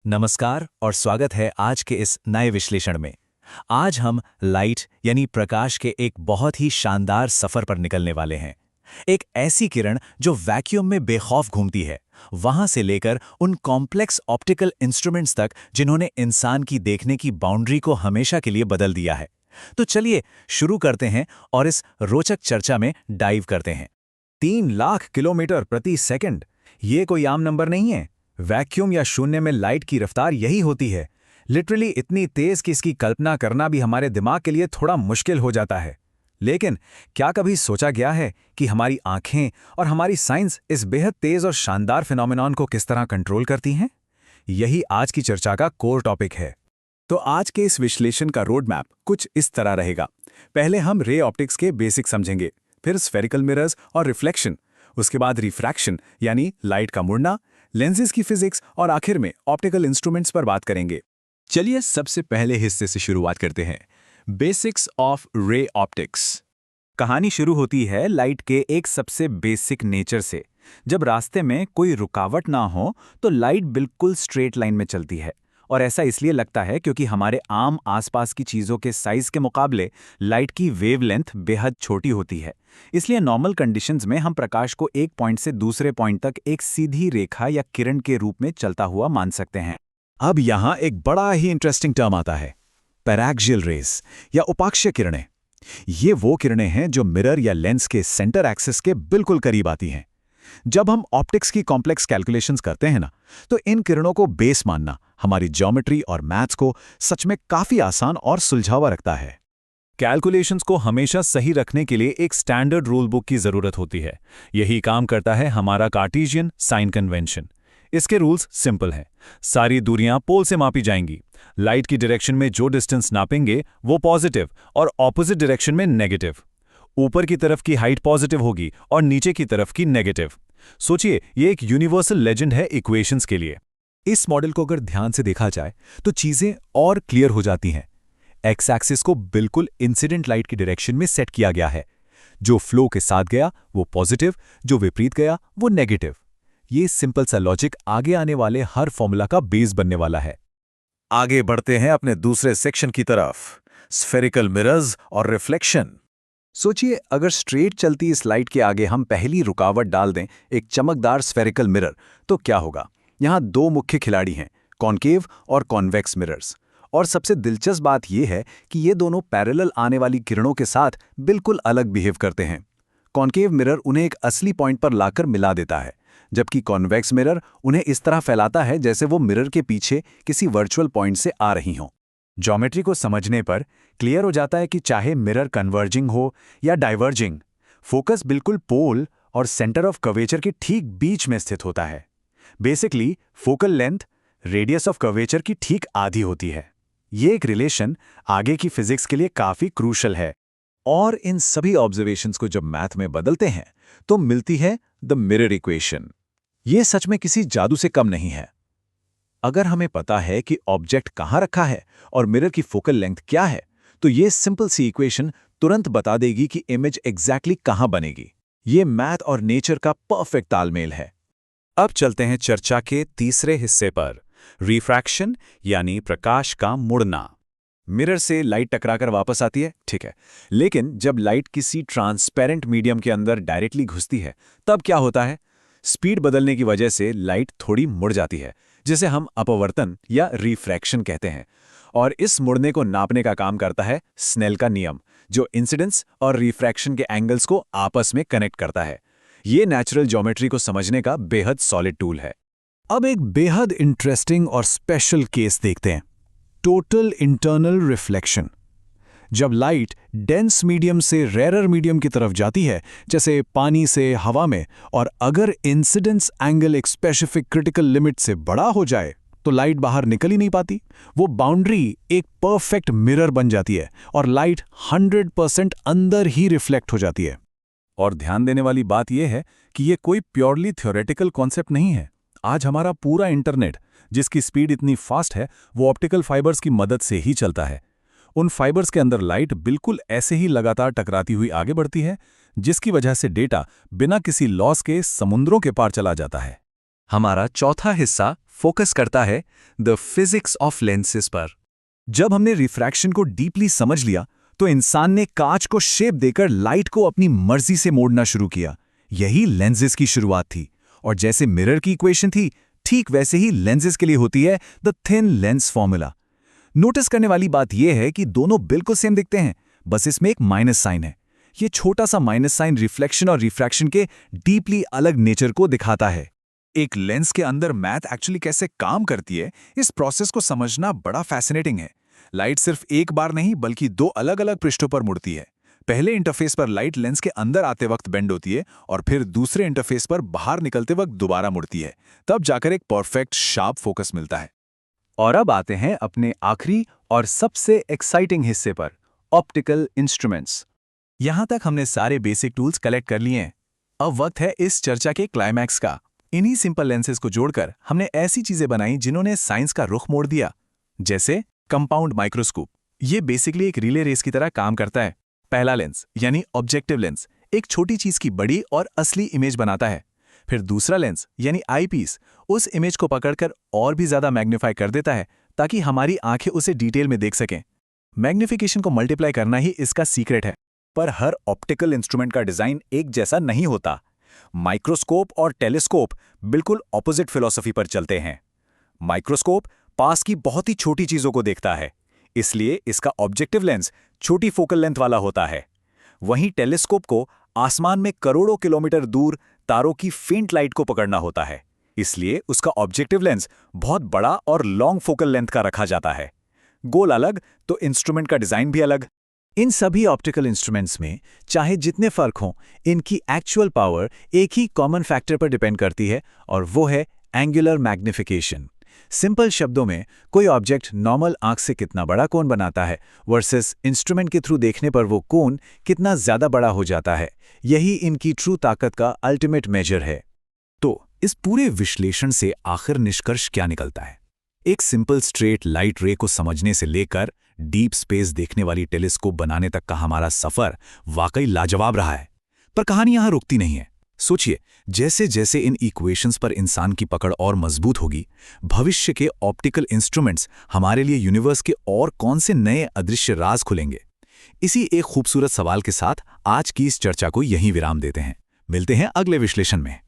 नमस्कार और स्वागत है आज के इस नए विश्लेषण में। आज हम लाइट यानी प्रकाश के एक बहुत ही शानदार सफर पर निकलने वाले हैं। एक ऐसी किरण जो वैक्यूम में बेखौफ घूमती है, वहां से लेकर उन कॉम्प्लेक्स ऑप्टिकल इंस्ट्रूमेंट्स तक जिन्होंने इंसान की देखने की बाउंड्री को हमेशा के लिए बदल दिया है। तो चलिए शुरू करते हैं और इस रोचक चर्चा में डाइव करते हैं। 3 लाख किलोमीटर प्रति सेकंड, ये कोई आम नंबर नहीं है। वैक्यूम या शून्य में लाइट की रफ्तार यही होती है, लिटरली इतनी तेज कि इसकी कल्पना करना भी हमारे दिमाग के लिए थोड़ा मुश्किल हो जाता है। लेकिन क्या कभी सोचा गया है कि हमारी आंखें और हमारी साइंस इस बेहद तेज और शानदार फिनोमेनॉन को किस तरह कंट्रोल करती हैं? यही आज की चर्चा का कोर टॉपिक है। तो आज के इस विश्लेषण का रोड मैप कुछ इस तरह रहेगा। पहले हम रे ऑप्टिक्स के बेसिक समझेंगे, फिर स्फेरिकल मिरर्स और रिफ्लेक्शन, उसके बाद रिफ्रैक्शन यानी लाइट का मुड़ना, लेंसेज की फिजिक्स और आखिर में ऑप्टिकल इंस्ट्रूमेंट्स पर बात करेंगे। चलिए सबसे पहले हिस्से से शुरुआत करते हैं, बेसिक्स ऑफ रे ऑप्टिक्स। कहानी शुरू होती है लाइट के एक सबसे बेसिक नेचर से। जब रास्ते में कोई रुकावट ना हो तो लाइट बिल्कुल स्ट्रेट लाइन में चलती है, और ऐसा इसलिए लगता है क्योंकि हमारे आम आसपास की चीज़ों के साइज के मुकाबले लाइट की वेवलेंथ बेहद छोटी होती है। इसलिए नॉर्मल कंडीशंस में हम प्रकाश को एक पॉइंट से दूसरे पॉइंट तक एक सीधी रेखा या किरण के रूप में चलता हुआ मान सकते हैं। अब यहाँ एक बड़ा ही इंटरेस्टिंग टर्म आता है, पैराक्सियल रेज या उपाक्षीय किरणें। ये वो किरणें हैं जो मिरर या लेंस के सेंटर एक्सिस के बिल्कुल करीब आती हैं। जब हम ऑप्टिक्स की कॉम्प्लेक्स कैलकुलेशंस करते हैं ना, तो इन किरणों को बेस मानना हमारी ज्योमेट्री और मैथ्स को सच में काफी आसान और सुलझावा रखता है। कैलकुलेशंस को हमेशा सही रखने के लिए एक स्टैंडर्ड रूल बुक की जरूरत होती है। यही काम करता है हमारा कार्टेशियन साइन कन्वेंशन। इसके रूल्स सिंपल हैं। सारी दूरियां पोल से मापी जाएंगी। लाइट की डायरेक्शन में जो डिस्टेंस नापेंगे वो पॉजिटिव और ऑपोजिट डायरेक्शन में नेगेटिव। ऊपर की तरफ की हाइट पॉजिटिव होगी और नीचे की तरफ की नेगेटिव। सोचिए, ये एक यूनिवर्सल लेजेंड है इक्वेशंस के लिए। इस मॉडल को अगर ध्यान से देखा जाए तो चीजें और क्लियर हो जाती हैं। एक्स एक्सिस को बिल्कुल इंसिडेंट लाइट की डायरेक्शन में सेट किया गया है। जो फ्लो के साथ गया वो पॉजिटिव, जो विपरीत गया वो नेगेटिव। ये सिंपल सा लॉजिक आगे आने वाले हर फॉर्मूला का बेस बनने वाला है। आगे बढ़ते हैं अपने दूसरे सेक्शन की तरफ, स्फेरिकल मिरर्स और रिफ्लेक्शन। सोचिए, अगर स्ट्रेट चलती इस लाइट के आगे हम पहली रुकावट डाल दें, एक चमकदार स्फेरिकल मिरर, तो क्या होगा? यहाँ दो मुख्य खिलाड़ी हैं, कॉन्केव और कॉन्वेक्स मिरर्स। और सबसे दिलचस्प बात यह है कि ये दोनों पैरेलल आने वाली किरणों के साथ बिल्कुल अलग बिहेव करते हैं। कॉन्केव मिरर उन्हें एक असली पॉइंट पर लाकर मिला देता है, जबकि कॉन्वेक्स मिरर उन्हें इस तरह फैलाता है जैसे वो मिरर के पीछे किसी वर्चुअल पॉइंट से आ रही हों। ज्योमेट्री को समझने पर क्लियर हो जाता है कि चाहे मिरर कन्वर्जिंग हो या डाइवर्जिंग, फोकस बिल्कुल पोल और सेंटर ऑफ कर्वेचर के ठीक बीच में स्थित होता है। Basically focal length radius of curvature की ठीक आधी होती है। ये एक रिलेशन आगे की फिजिक्स के लिए काफी क्रूशल है। और इन सभी ऑब्जर्वेशंस को जब मैथ में बदलते हैं तो मिलती है द मिरर इक्वेशन। ये सच में किसी जादू से कम नहीं है। अगर हमें पता है कि ऑब्जेक्ट कहाँ रखा है और मिरर की फोकल लेंथ क्या है, तो ये सिंपल सी इक्वेशन तुरंत बता देगी कि इमेज एग्जैक्टली कहाँ बनेगी। ये मैथ और नेचर का परफेक्ट तालमेल है। अब चलते हैं चर्चा के तीसरे हिस्से पर, रिफ्रैक्शन यानी प्रकाश का मुड़ना। मिरर से लाइट टकराकर वापस आती है, ठीक है, लेकिन जब लाइट किसी ट्रांसपेरेंट मीडियम के अंदर डायरेक्टली घुसती है तब क्या होता है? स्पीड बदलने की वजह से लाइट थोड़ी मुड़ जाती है, जिसे हम अपवर्तन या रिफ्रैक्शन कहते हैं। और इस मुड़ने को नापने का काम करता है स्नेल का नियम, जो इंसिडेंस और रिफ्रैक्शन के एंगल्स को आपस में कनेक्ट करता है। ये नेचुरल ज्योमेट्री को समझने का बेहद सॉलिड टूल है। अब एक बेहद इंटरेस्टिंग और स्पेशल केस देखते हैं, टोटल इंटरनल रिफ्लेक्शन। जब लाइट डेंस मीडियम से रेरर मीडियम की तरफ जाती है, जैसे पानी से हवा में, और अगर इंसिडेंस एंगल एक स्पेसिफिक क्रिटिकल लिमिट से बड़ा हो जाए तो लाइट बाहर निकल ही नहीं पाती। वो बाउंड्री एक परफेक्ट मिरर बन जाती है और लाइट 100% अंदर ही रिफ्लेक्ट हो जाती है। और ध्यान देने वाली बात यह है कि ये कोई प्योरली थ्योरेटिकल कॉन्सेप्ट नहीं है। आज हमारा पूरा इंटरनेट, जिसकी स्पीड इतनी फास्ट है, वो ऑप्टिकल फाइबर्स की मदद से ही चलता है। उन फाइबर्स के अंदर लाइट बिल्कुल ऐसे ही लगातार टकराती हुई आगे बढ़ती है, जिसकी वजह से डेटा बिना किसी लॉस के समुद्रों के पार चला जाता है। हमारा चौथा हिस्सा फोकस करता है द फिजिक्स ऑफ लेंसेज पर। जब हमने रिफ्रैक्शन को डीपली समझ लिया तो इंसान ने कांच को शेप देकर लाइट को अपनी मर्जी से मोड़ना शुरू किया। यही लेंसेज की शुरुआत थी। और जैसे मिरर की इक्वेशन थी, ठीक वैसे ही लेंसेज के लिए होती है the thin lens formula. Notice करने वाली बात यह है कि दोनों बिल्कुल सेम दिखते हैं, बस इसमें एक माइनस साइन है। ये छोटा सा माइनस साइन रिफ्लेक्शन और रिफ्रैक्शन के डीपली अलग नेचर को दिखाता है। एक लेंस के अंदर मैथ एक्चुअली कैसे काम करती है, इस प्रोसेस को समझना बड़ा फैसिनेटिंग है। लाइट सिर्फ एक बार नहीं बल्कि दो अलग अलग पृष्ठों पर मुड़ती है। पहले इंटरफेस पर लाइट लेंस के अंदर आते वक्त बेंड होती है और फिर दूसरे इंटरफेस पर बाहर निकलते वक्त दोबारा मुड़ती है। तब जाकर एक परफेक्ट शार्प फोकस मिलता है। और अब आते हैं अपने आखिरी और सबसे एक्साइटिंग हिस्से पर, ऑप्टिकल इंस्ट्रूमेंट्स। यहां तक हमने सारे बेसिक टूल्स कलेक्ट कर लिए हैं। अब वक्त है इस चर्चा के क्लाइमैक्स का। इन्हीं सिंपल लेंसेज को जोड़कर हमने ऐसी चीजें बनाई जिन्होंने साइंस का रुख मोड़ दिया। जैसे कंपाउंड माइक्रोस्कोप। ये बेसिकली एक रिले रेस की तरह काम करता है। पहला लेंस यानी ऑब्जेक्टिव लेंस एक छोटी चीज की बड़ी और असली इमेज बनाता है। फिर दूसरा लेंस यानी आईपीस उस इमेज को पकड़कर और भी ज्यादा मैग्नीफाई कर देता है ताकि हमारी आंखें उसे डिटेल में देख सकें। मैग्निफिकेशन को मल्टीप्लाई करना ही इसका सीक्रेट है। पर हर ऑप्टिकल इंस्ट्रूमेंट का डिजाइन एक जैसा नहीं होता। माइक्रोस्कोप और टेलीस्कोप बिल्कुल ऑपोजिट फिलॉसफी पर चलते हैं। माइक्रोस्कोप पास की बहुत ही छोटी चीजों को देखता है, इसलिए इसका ऑब्जेक्टिव लेंस छोटी फोकल लेंथ वाला होता है। वहीं टेलीस्कोप को आसमान में करोड़ों किलोमीटर दूर तारों की फेंट लाइट को पकड़ना होता है, इसलिए उसका ऑब्जेक्टिव लेंस बहुत बड़ा और लॉन्ग फोकल लेंथ का रखा जाता है। गोल अलग तो इंस्ट्रूमेंट का डिजाइन भी अलग। इन सभी ऑप्टिकल इंस्ट्रूमेंट्स में चाहे जितने फर्क हों, इनकी एक्चुअल पावर एक ही कॉमन फैक्टर पर डिपेंड करती है और वो है एंगुलर मैग्निफिकेशन। सिंपल शब्दों में कोई ऑब्जेक्ट नॉर्मल आंख से कितना बड़ा कोण बनाता है वर्सेस इंस्ट्रूमेंट के थ्रू देखने पर वो कोण कितना ज्यादा बड़ा हो जाता है। यही इनकी ट्रू ताकत का अल्टीमेट मेजर है। तो इस पूरे विश्लेषण से आखिर निष्कर्ष क्या निकलता है? एक सिंपल स्ट्रेट लाइट रे को समझने से लेकर डीप स्पेस देखने वाली टेलीस्कोप बनाने तक का हमारा सफर वाकई लाजवाब रहा है। पर कहानी यहां रुकती नहीं है। सोचिए, जैसे जैसे इन इक्वेशंस पर इंसान की पकड़ और मजबूत होगी, भविष्य के ऑप्टिकल इंस्ट्रूमेंट्स हमारे लिए यूनिवर्स के और कौन से नए अदृश्य राज खुलेंगे। इसी एक खूबसूरत सवाल के साथ आज की इस चर्चा को यहीं विराम देते हैं। मिलते हैं अगले विश्लेषण में।